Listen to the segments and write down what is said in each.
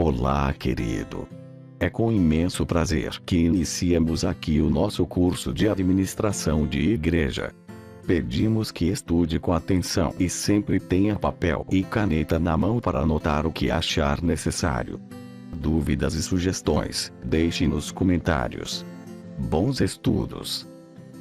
Olá, querido. É com imenso prazer que iniciamos aqui o nosso curso de administração de igreja. Pedimos que estude com atenção e sempre tenha papel e caneta na mão para anotar o que achar necessário. Dúvidas e sugestões, deixe nos comentários. Bons estudos!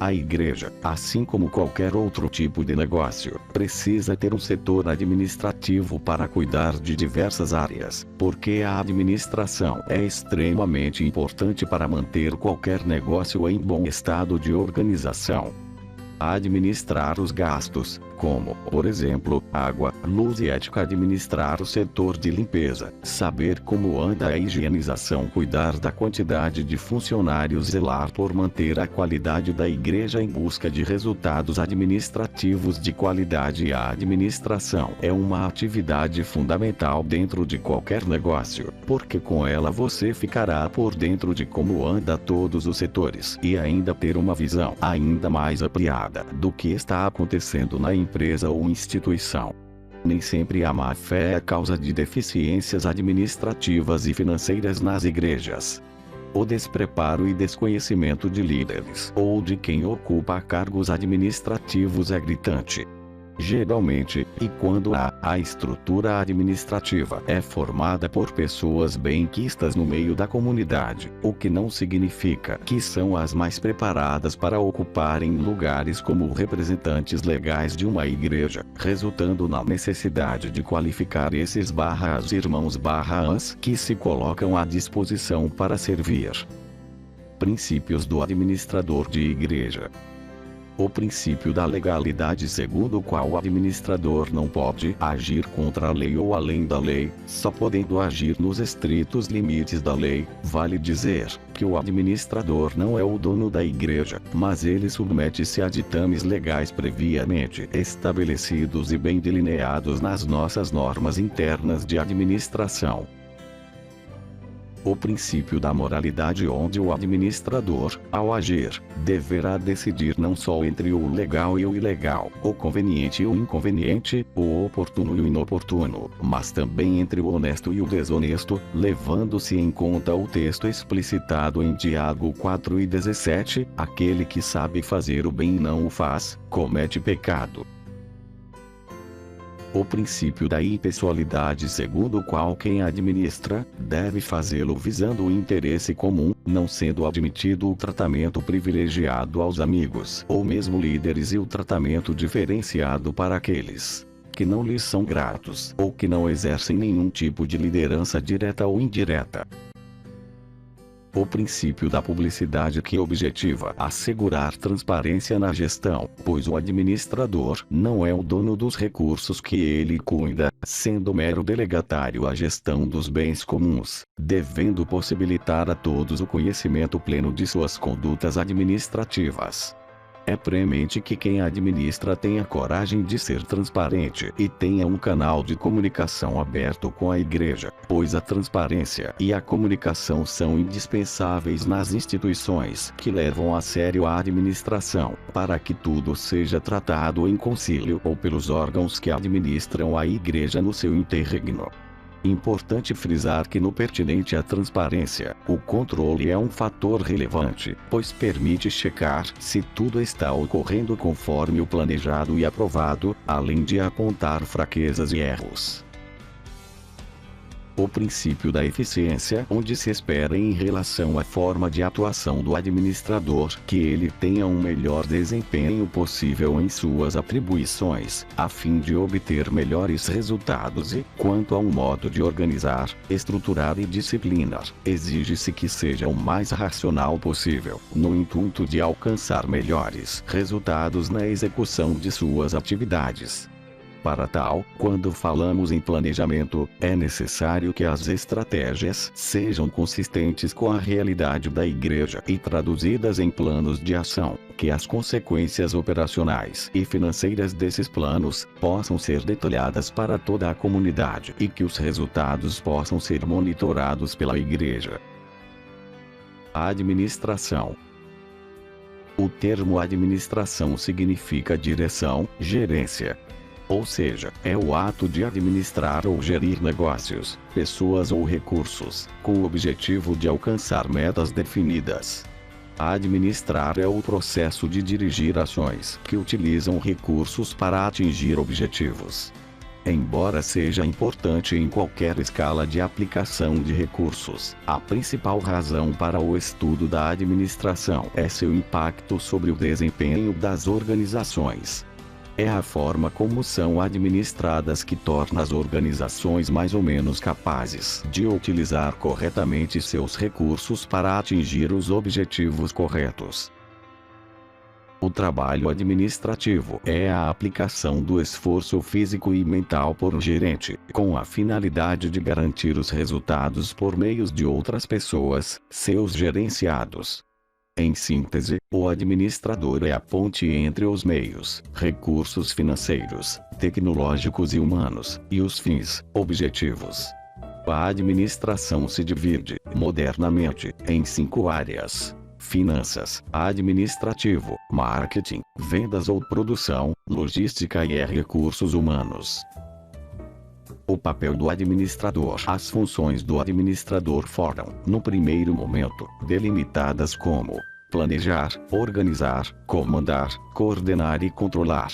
A igreja, assim como qualquer outro tipo de negócio, precisa ter um setor administrativo para cuidar de diversas áreas, porque a administração é extremamente importante para manter qualquer negócio em bom estado de organização. Administrar os gastos, como, por exemplo, água, luz e ética. Administrar o setor de limpeza, saber como anda a higienização, cuidar da quantidade de funcionários, zelar por manter a qualidade da igreja em busca de resultados administrativos de qualidade. A administração é uma atividade fundamental dentro de qualquer negócio, porque com ela você ficará por dentro de como anda todos os setores e ainda ter uma visão ainda mais ampliada do que está acontecendo na empresa ou instituição. Nem sempre a má-fé é a causa de deficiências administrativas e financeiras nas igrejas. O despreparo e desconhecimento de líderes ou de quem ocupa cargos administrativos é gritante. Geralmente, e quando a estrutura administrativa é formada por pessoas bem-quistas no meio da comunidade, o que não significa que são as mais preparadas para ocuparem lugares como representantes legais de uma igreja, resultando na necessidade de qualificar esses irmãos/ãs que se colocam à disposição para servir. Princípios do administrador de igreja. O princípio da legalidade, segundo o qual o administrador não pode agir contra a lei ou além da lei, só podendo agir nos estritos limites da lei, vale dizer que o administrador não é o dono da igreja, mas ele submete-se a ditames legais previamente estabelecidos e bem delineados nas nossas normas internas de administração. O princípio da moralidade, onde o administrador, ao agir, deverá decidir não só entre o legal e o ilegal, o conveniente e o inconveniente, o oportuno e o inoportuno, mas também entre o honesto e o desonesto, levando-se em conta o texto explicitado em Tiago 4:17, aquele que sabe fazer o bem e não o faz, comete pecado. O princípio da impessoalidade, segundo o qual quem administra, deve fazê-lo visando o interesse comum, não sendo admitido o tratamento privilegiado aos amigos ou mesmo líderes e o tratamento diferenciado para aqueles que não lhes são gratos ou que não exercem nenhum tipo de liderança direta ou indireta. O princípio da publicidade, que objetiva assegurar transparência na gestão, pois o administrador não é o dono dos recursos que ele cuida, sendo mero delegatário à gestão dos bens comuns, devendo possibilitar a todos o conhecimento pleno de suas condutas administrativas. É premente que quem administra tenha coragem de ser transparente e tenha um canal de comunicação aberto com a igreja, pois a transparência e a comunicação são indispensáveis nas instituições que levam a sério a administração, para que tudo seja tratado em concílio ou pelos órgãos que administram a igreja no seu interregno. Importante frisar que no pertinente à transparência, o controle é um fator relevante, pois permite checar se tudo está ocorrendo conforme o planejado e aprovado, além de apontar fraquezas e erros. O princípio da eficiência, onde se espera em relação à forma de atuação do administrador que ele tenha um melhor desempenho possível em suas atribuições, a fim de obter melhores resultados e, quanto ao modo de organizar, estruturar e disciplinar, exige-se que seja o mais racional possível, no intuito de alcançar melhores resultados na execução de suas atividades. Para tal, quando falamos em planejamento, é necessário que as estratégias sejam consistentes com a realidade da igreja e traduzidas em planos de ação, que as consequências operacionais e financeiras desses planos possam ser detalhadas para toda a comunidade e que os resultados possam ser monitorados pela igreja. A administração. O termo administração significa direção, gerência. Ou seja, é o ato de administrar ou gerir negócios, pessoas ou recursos, com o objetivo de alcançar metas definidas. Administrar é o processo de dirigir ações que utilizam recursos para atingir objetivos. Embora seja importante em qualquer escala de aplicação de recursos, a principal razão para o estudo da administração é seu impacto sobre o desempenho das organizações. É a forma como são administradas que torna as organizações mais ou menos capazes de utilizar corretamente seus recursos para atingir os objetivos corretos. O trabalho administrativo é a aplicação do esforço físico e mental por um gerente, com a finalidade de garantir os resultados por meio de outras pessoas, seus gerenciados. Em síntese, o administrador é a ponte entre os meios, recursos financeiros, tecnológicos e humanos, e os fins, objetivos. A administração se divide, modernamente, em 5 áreas: finanças, administrativo, marketing, vendas ou produção, logística e recursos humanos. O papel do administrador. As funções do administrador foram, no primeiro momento, delimitadas como planejar, organizar, comandar, coordenar e controlar.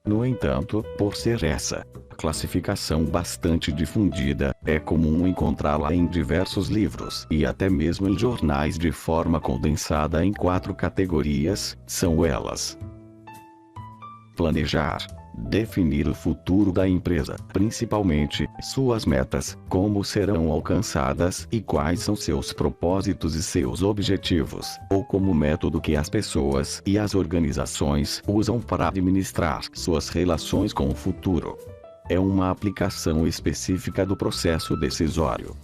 No entanto, por ser essa classificação bastante difundida, é comum encontrá-la em diversos livros e até mesmo em jornais de forma condensada em 4 categorias, são elas: planejar. Definir o futuro da empresa, principalmente suas metas, como serão alcançadas e quais são seus propósitos e seus objetivos, ou como método que as pessoas e as organizações usam para administrar suas relações com o futuro. É uma aplicação específica do processo decisório.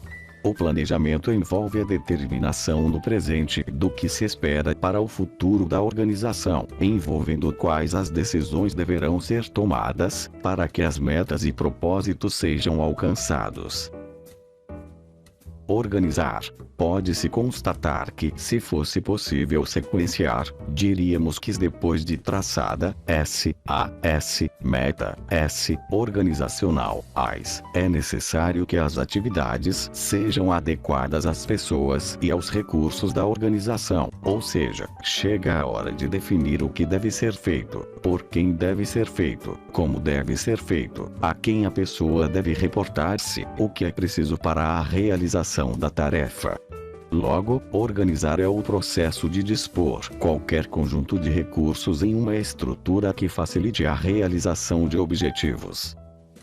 O planejamento envolve a determinação no presente do que se espera para o futuro da organização, envolvendo quais as decisões deverão ser tomadas para que as metas e propósitos sejam alcançados. Organizar. Pode-se constatar que, se fosse possível sequenciar, diríamos que depois de traçada, meta, organizacional, é necessário que as atividades sejam adequadas às pessoas e aos recursos da organização, ou seja, chega a hora de definir o que deve ser feito, por quem deve ser feito, como deve ser feito, a quem a pessoa deve reportar-se, o que é preciso para a realização da tarefa. Logo, organizar é o processo de dispor qualquer conjunto de recursos em uma estrutura que facilite a realização de objetivos.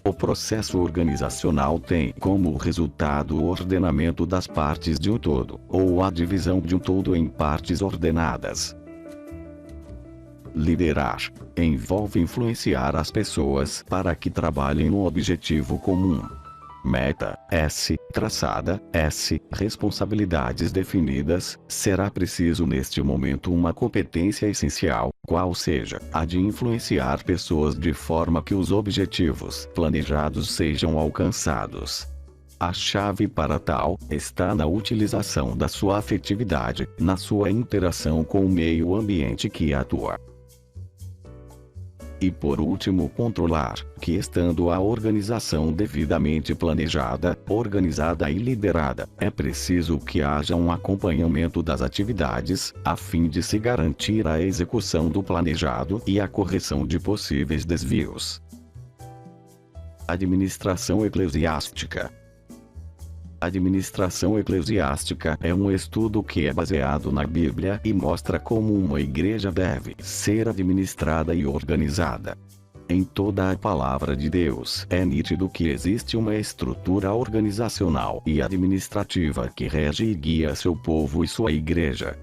O processo organizacional tem como resultado o ordenamento das partes de um todo, ou a divisão de um todo em partes ordenadas. Liderar envolve influenciar as pessoas para que trabalhem no objetivo comum. Meta, traçada, responsabilidades definidas, será preciso neste momento uma competência essencial, qual seja, a de influenciar pessoas de forma que os objetivos planejados sejam alcançados. A chave para tal está na utilização da sua afetividade, na sua interação com o meio ambiente que atua. E por último, controlar, que estando a organização devidamente planejada, organizada e liderada, é preciso que haja um acompanhamento das atividades, a fim de se garantir a execução do planejado e a correção de possíveis desvios. Administração eclesiástica. Administração eclesiástica é um estudo que é baseado na Bíblia e mostra como uma igreja deve ser administrada e organizada. Em toda a palavra de Deus é nítido que existe uma estrutura organizacional e administrativa que rege e guia seu povo e sua igreja.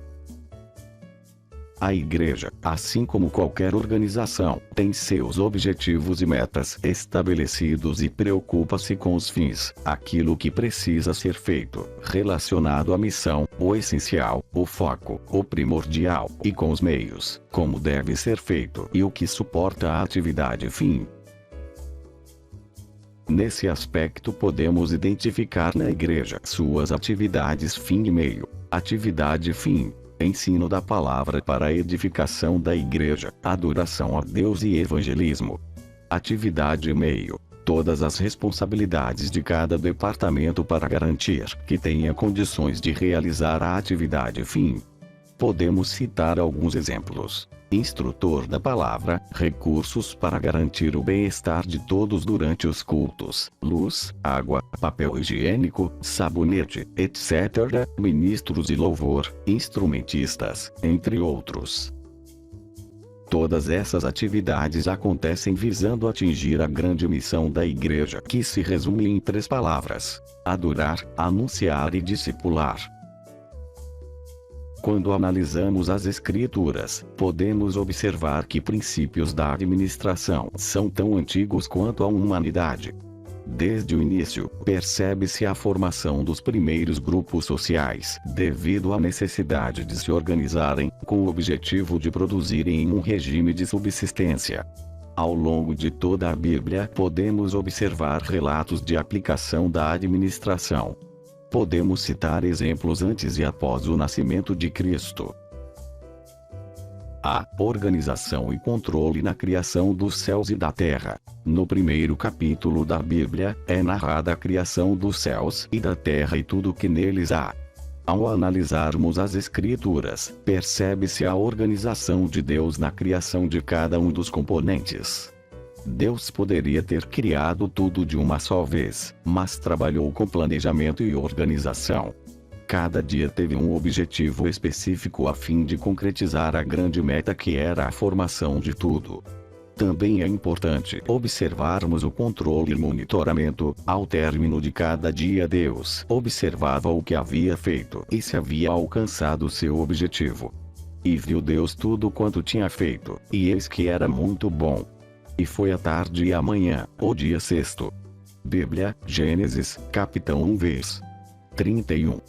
A igreja, assim como qualquer organização, tem seus objetivos e metas estabelecidos e preocupa-se com os fins, aquilo que precisa ser feito, relacionado à missão, o essencial, o foco, o primordial, e com os meios, como deve ser feito e o que suporta a atividade fim. Nesse aspecto podemos identificar na igreja suas atividades fim e meio. Atividade fim: ensino da palavra para a edificação da igreja, adoração a Deus e evangelismo. Atividade e meio. Todas as responsabilidades de cada departamento para garantir que tenha condições de realizar a atividade fim. Podemos citar alguns exemplos. Instrutor da palavra, recursos para garantir o bem-estar de todos durante os cultos, luz, água, papel higiênico, sabonete, etc. Ministros de louvor, instrumentistas, entre outros. Todas essas atividades acontecem visando atingir a grande missão da igreja, que se resume em 3 palavras: adorar, anunciar e discipular. Quando analisamos as Escrituras, podemos observar que princípios da administração são tão antigos quanto a humanidade. Desde o início, percebe-se a formação dos primeiros grupos sociais, devido à necessidade de se organizarem, com o objetivo de produzirem um regime de subsistência. Ao longo de toda a Bíblia, podemos observar relatos de aplicação da administração. Podemos citar exemplos antes e após o nascimento de Cristo. A organização e controle na criação dos céus e da terra. No primeiro capítulo da Bíblia, é narrada a criação dos céus e da terra e tudo o que neles há. Ao analisarmos as Escrituras, percebe-se a organização de Deus na criação de cada um dos componentes. Deus poderia ter criado tudo de uma só vez, mas trabalhou com planejamento e organização. Cada dia teve um objetivo específico a fim de concretizar a grande meta que era a formação de tudo. Também é importante observarmos o controle e monitoramento. Ao término de cada dia, Deus observava o que havia feito e se havia alcançado seu objetivo. E viu Deus tudo quanto tinha feito, e eis que era muito bom. E foi a tarde e a manhã, o dia sexto. Bíblia, Gênesis, capítulo 1, vers. 31.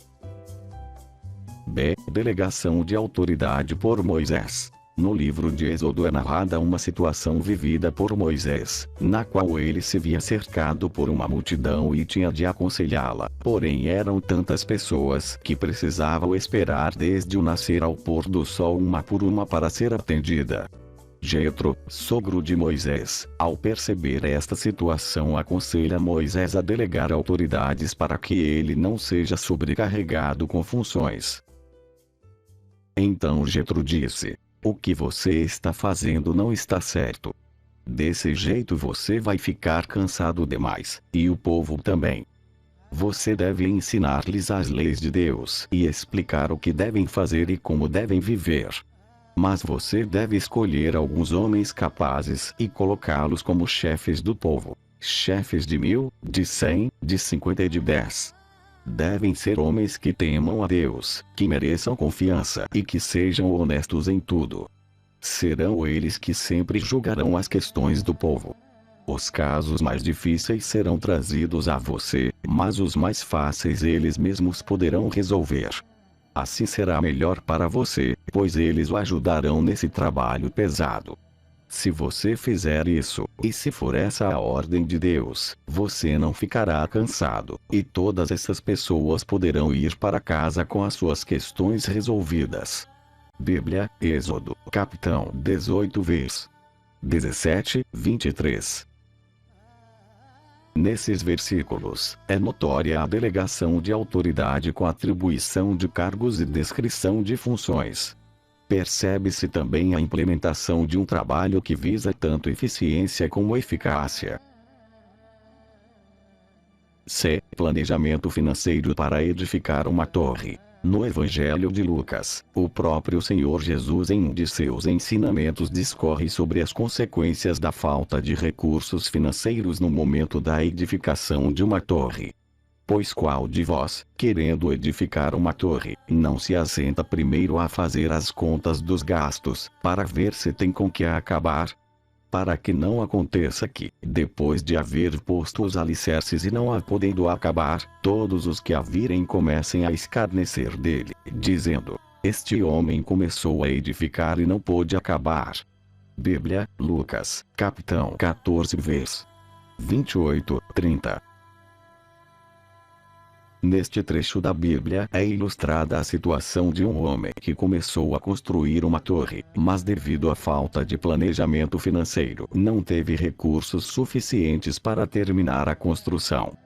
B. Delegação de autoridade por Moisés. No livro de Êxodo é narrada uma situação vivida por Moisés, na qual ele se via cercado por uma multidão e tinha de aconselhá-la. Porém eram tantas pessoas que precisavam esperar desde o nascer ao pôr do sol uma por uma para ser atendida. Jetro, sogro de Moisés, ao perceber esta situação, aconselha Moisés a delegar autoridades para que ele não seja sobrecarregado com funções. Então Jetro disse: "O que você está fazendo não está certo. Desse jeito você vai ficar cansado demais, e o povo também. Você deve ensinar-lhes as leis de Deus e explicar o que devem fazer e como devem viver. Mas você deve escolher alguns homens capazes e colocá-los como chefes do povo, chefes de 1000, de 100, de 50 e de 10. Devem ser homens que temam a Deus, que mereçam confiança e que sejam honestos em tudo. Serão eles que sempre julgarão as questões do povo. Os casos mais difíceis serão trazidos a você, mas os mais fáceis eles mesmos poderão resolver. Assim será melhor para você, pois eles o ajudarão nesse trabalho pesado. Se você fizer isso, e se for essa a ordem de Deus, você não ficará cansado, e todas essas pessoas poderão ir para casa com as suas questões resolvidas." Bíblia, Êxodo, capítulo 18, vers. 17, 23. Nesses versículos, é notória a delegação de autoridade com atribuição de cargos e descrição de funções. Percebe-se também a implementação de um trabalho que visa tanto eficiência como eficácia. C. Planejamento financeiro para edificar uma torre. No Evangelho de Lucas, o próprio Senhor Jesus em um de seus ensinamentos discorre sobre as consequências da falta de recursos financeiros no momento da edificação de uma torre. Pois qual de vós, querendo edificar uma torre, não se assenta primeiro a fazer as contas dos gastos, para ver se tem com que acabar? Para que não aconteça que, depois de haver posto os alicerces e não a podendo acabar, todos os que a virem comecem a escarnecer dele, dizendo: "Este homem começou a edificar e não pôde acabar." Bíblia, Lucas, capítulo 14, vers. 28, 30. Neste trecho da Bíblia é ilustrada a situação de um homem que começou a construir uma torre, mas devido à falta de planejamento financeiro, não teve recursos suficientes para terminar a construção.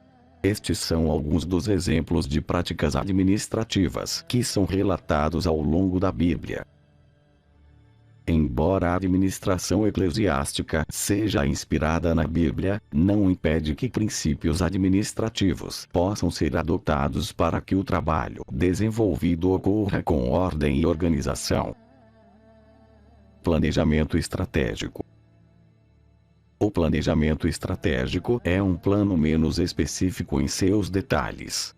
Estes são alguns dos exemplos de práticas administrativas que são relatados ao longo da Bíblia. Embora a administração eclesiástica seja inspirada na Bíblia, não impede que princípios administrativos possam ser adotados para que o trabalho desenvolvido ocorra com ordem e organização. Planejamento estratégico. O planejamento estratégico é um plano menos específico em seus detalhes.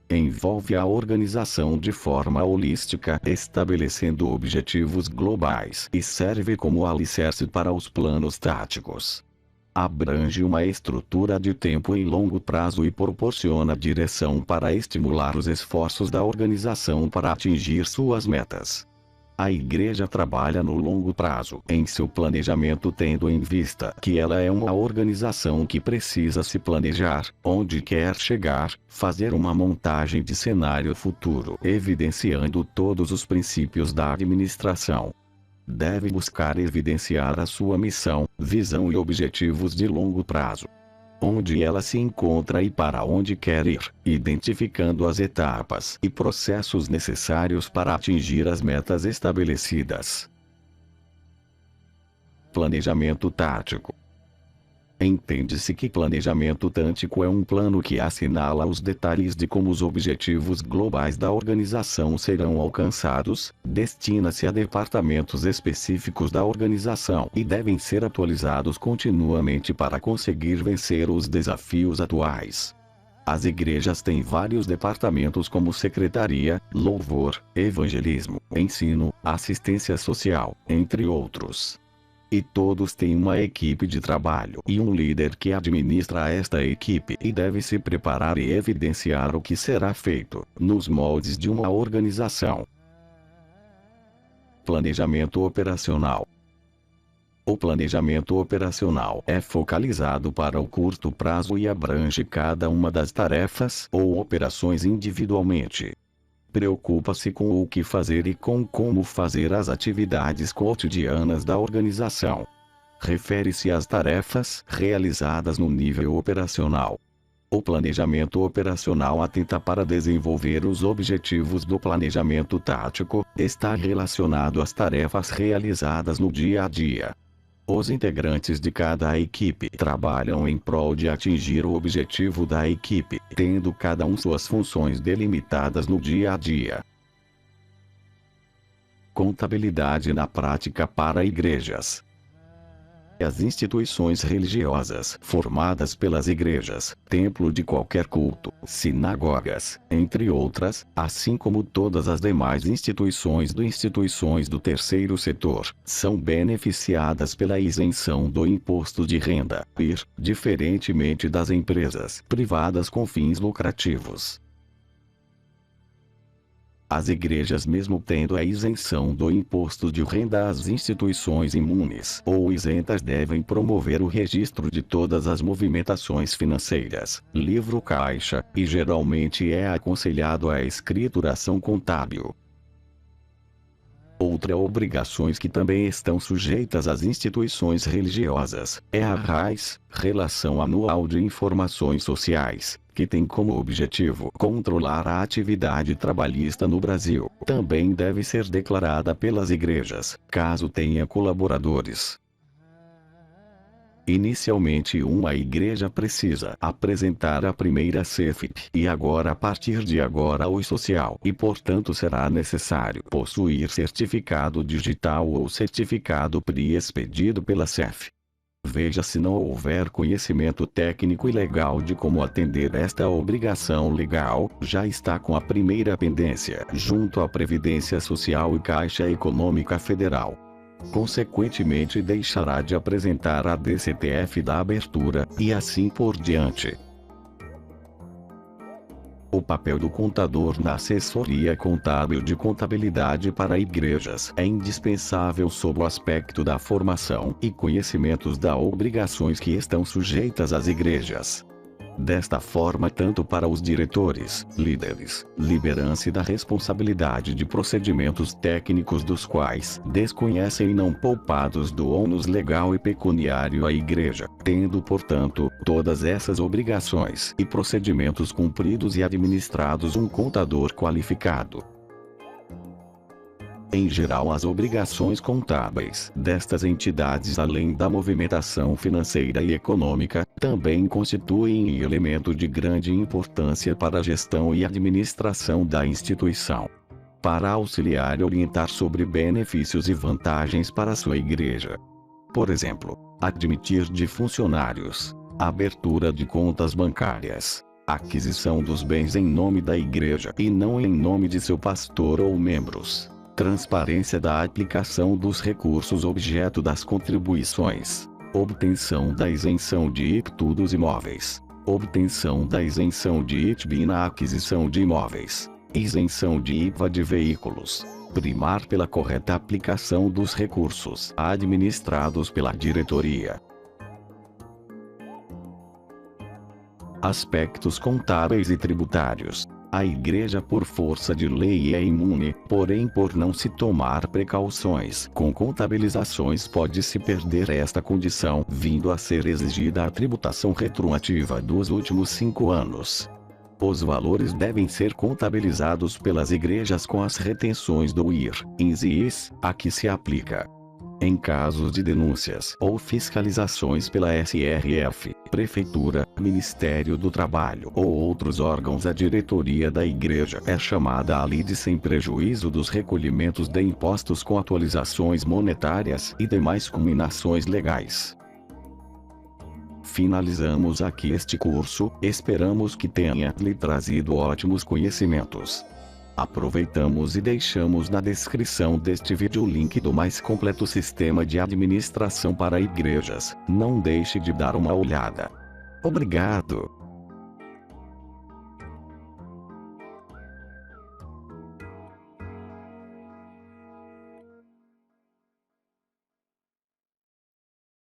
Envolve a organização de forma holística, estabelecendo objetivos globais e serve como alicerce para os planos táticos. Abrange uma estrutura de tempo em longo prazo e proporciona direção para estimular os esforços da organização para atingir suas metas. A igreja trabalha no longo prazo em seu planejamento, tendo em vista que ela é uma organização que precisa se planejar, onde quer chegar, fazer uma montagem de cenário futuro, evidenciando todos os princípios da administração. Deve buscar evidenciar a sua missão, visão e objetivos de longo prazo. Onde ela se encontra e para onde quer ir, identificando as etapas e processos necessários para atingir as metas estabelecidas. Planejamento tático. Entende-se que planejamento tático é um plano que assinala os detalhes de como os objetivos globais da organização serão alcançados, destina-se a departamentos específicos da organização e devem ser atualizados continuamente para conseguir vencer os desafios atuais. As igrejas têm vários departamentos como secretaria, louvor, evangelismo, ensino, assistência social, entre outros. E todos têm uma equipe de trabalho e um líder que administra esta equipe e deve se preparar e evidenciar o que será feito, nos moldes de uma organização. Planejamento operacional. O planejamento operacional é focalizado para o curto prazo e abrange cada uma das tarefas ou operações individualmente. Preocupa-se com o que fazer e com como fazer as atividades cotidianas da organização. Refere-se às tarefas realizadas no nível operacional. O planejamento operacional atenta para desenvolver os objetivos do planejamento tático, está relacionado às tarefas realizadas no dia a dia. Os integrantes de cada equipe trabalham em prol de atingir o objetivo da equipe, tendo cada um suas funções delimitadas no dia a dia. Contabilidade na prática para igrejas. As instituições religiosas formadas pelas igrejas, templo de qualquer culto, sinagogas, entre outras, assim como todas as demais instituições do terceiro setor, são beneficiadas pela isenção do imposto de renda, IR, diferentemente das empresas privadas com fins lucrativos. As igrejas, mesmo tendo a isenção do imposto de renda, as instituições imunes ou isentas devem promover o registro de todas as movimentações financeiras, livro caixa, e geralmente é aconselhado a escrituração contábil. Outras obrigações que também estão sujeitas às instituições religiosas é a RAIS, Relação Anual de Informações Sociais, que tem como objetivo controlar a atividade trabalhista no Brasil. Também deve ser declarada pelas igrejas, caso tenha colaboradores. Inicialmente, uma igreja precisa apresentar a primeira CEFIP e agora, a partir de agora, o social, e portanto será necessário possuir certificado digital ou certificado PRI expedido pela CEF. Veja se não houver conhecimento técnico e legal de como atender esta obrigação legal, já está com a primeira pendência junto à Previdência Social e Caixa Econômica Federal. Consequentemente, deixará de apresentar a DCTF da abertura, e assim por diante. O papel do contador na assessoria contábil de contabilidade para igrejas é indispensável sob o aspecto da formação e conhecimentos das obrigações que estão sujeitas às igrejas. Desta forma, tanto para os diretores, líderes, libera-se da responsabilidade de procedimentos técnicos dos quais desconhecem e não poupados do ônus legal e pecuniário à Igreja, tendo, portanto, todas essas obrigações e procedimentos cumpridos e administrados um contador qualificado. Em geral, as obrigações contábeis destas entidades, além da movimentação financeira e econômica, também constituem elemento de grande importância para a gestão e administração da instituição. Para auxiliar e orientar sobre benefícios e vantagens para a sua igreja. Por exemplo, admitir de funcionários, abertura de contas bancárias, aquisição dos bens em nome da igreja e não em nome de seu pastor ou membros. Transparência da aplicação dos recursos objeto das contribuições. Obtenção da isenção de IPTU dos imóveis. Obtenção da isenção de ITB na aquisição de imóveis. Isenção de IVA de veículos. Primar pela correta aplicação dos recursos administrados pela diretoria. Aspectos contábeis e tributários. A Igreja, por força de lei, é imune, porém, por não se tomar precauções com contabilizações, pode-se perder esta condição, vindo a ser exigida a tributação retroativa dos últimos 5 anos. Os valores devem ser contabilizados pelas igrejas com as retenções do IR, INS e IS, a que se aplica. Em casos de denúncias ou fiscalizações pela SRF, Prefeitura, Ministério do Trabalho ou outros órgãos, a diretoria da Igreja é chamada a lide sem prejuízo dos recolhimentos de impostos com atualizações monetárias e demais combinações legais. Finalizamos aqui este curso, esperamos que tenha lhe trazido ótimos conhecimentos. Aproveitamos e deixamos na descrição deste vídeo o link do mais completo sistema de administração para igrejas. Não deixe de dar uma olhada. Obrigado!